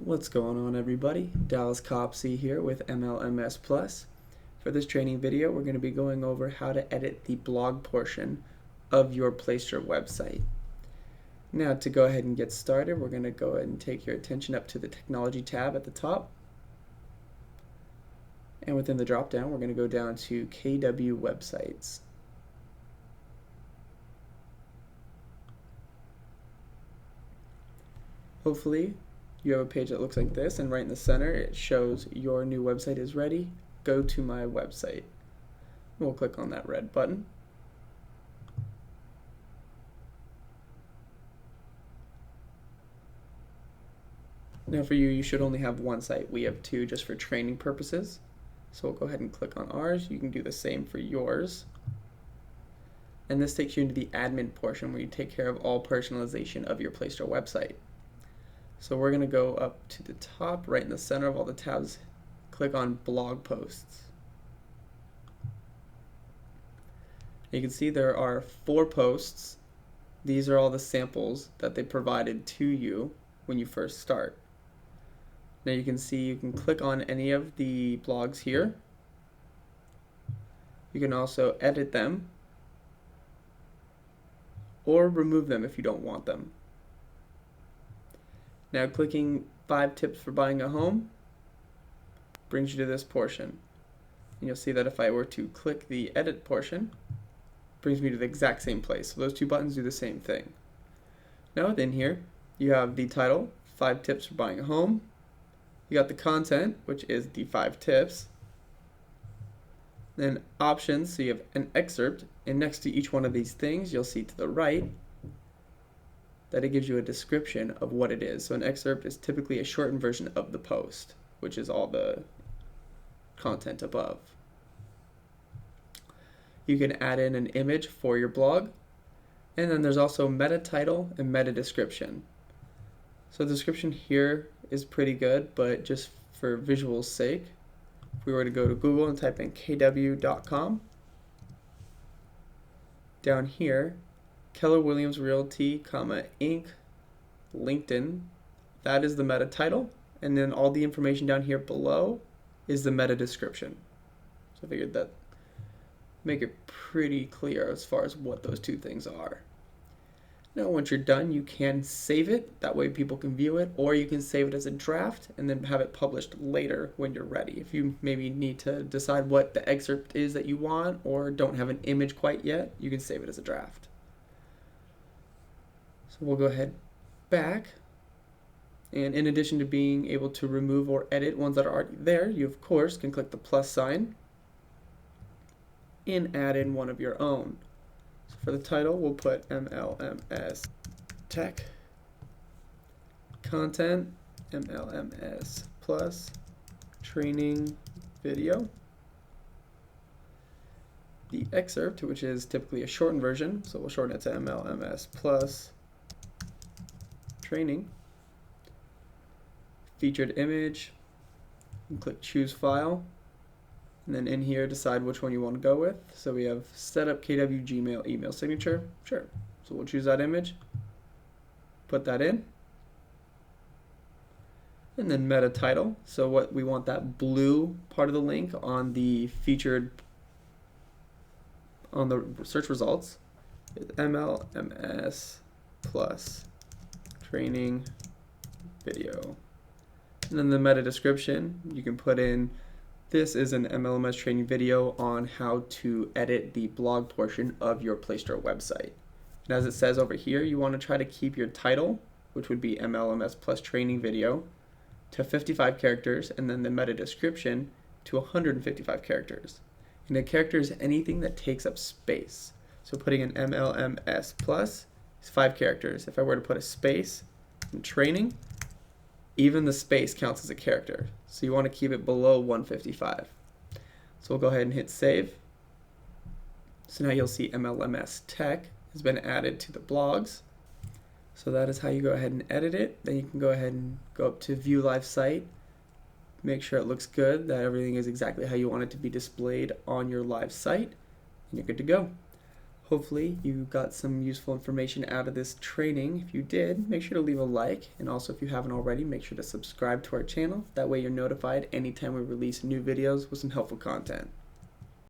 What's going on, everybody? Dallas Copsey here with MLMS Plus. For this training video, we're going to be going over how to edit the blog portion of your Placester website. Now, to go ahead and get started, we're going to go ahead and take your attention up to the Technology tab at the top. And within the drop-down, we're going to go down to KW Websites. Hopefully, you have a page that looks like this, and right in the center it shows your new website is ready. Go to my website. We'll click on that red button. Now for you should only have one site. We have two just for training purposes. So we'll go ahead and click on ours. You can do the same for yours. And this takes you into the admin portion where you take care of all personalization of your Placester website. So we're going to go up to the top, right in the center of all the tabs, click on blog posts. You can see there are 4 posts. These are all the samples that they provided to you when you first start. Now you can see you can click on any of the blogs here. You can also edit them or remove them if you don't want them. Now clicking 5 tips for buying a home brings you to this portion. And you'll see that if I were to click the edit portion, it brings me to the exact same place. So those 2 buttons do the same thing. Now within here, you have the title, 5 tips for buying a home. You got the content, which is the 5 tips. Then options, so you have an excerpt, and next to each one of these things, you'll see to the right that it gives you a description of what it is. So an excerpt is typically a shortened version of the post, which is all the content above. You can add in an image for your blog, and then there's also meta title and meta description. So the description here is pretty good, but just for visual sake, if we were to go to Google and type in kw.com, down here, Keller Williams Realty, Inc., LinkedIn, that is the meta title, and then all the information down here below is the meta description. So I figured that make it pretty clear as far as what those 2 things are. Now once you're done, you can save it, that way people can view it, or you can save it as a draft and then have it published later when you're ready. If you maybe need to decide what the excerpt is that you want or don't have an image quite yet, you can save it as a draft. So we'll go ahead back, and in addition to being able to remove or edit ones that are already there, you of course can click the plus sign and add in one of your own. So for the title, we'll put MLMS Tech, content, MLMS Plus, training video. The excerpt, which is typically a shortened version, so we'll shorten it to MLMS Plus training. Featured image, and click choose file, and then in here decide which one you want to go with. So we have set up KW Gmail email signature, sure. So we'll choose that image, put that in, and then meta title. So what we want that blue part of the link on the featured, on the search results, is MLMS Plus training video. And then the meta description, you can put in, this is an MLMS training video on how to edit the blog portion of your Placester website. And as it says over here, you want to try to keep your title, which would be MLMS Plus training video, to 55 characters, and then the meta description to 155 characters. And a character is anything that takes up space. So putting an MLMS Plus is 5 characters. If I were to put a space in training, even the space counts as a character. So you want to keep it below 155. So we'll go ahead and hit save. So now you'll see MLMS Tech has been added to the blogs. So that is how you go ahead and edit it. Then you can go ahead and go up to view live site, make sure it looks good, that everything is exactly how you want it to be displayed on your live site, and you're good to go. Hopefully you got some useful information out of this training. If you did, make sure to leave a like, and also if you haven't already, make sure to subscribe to our channel. That way you're notified anytime we release new videos with some helpful content.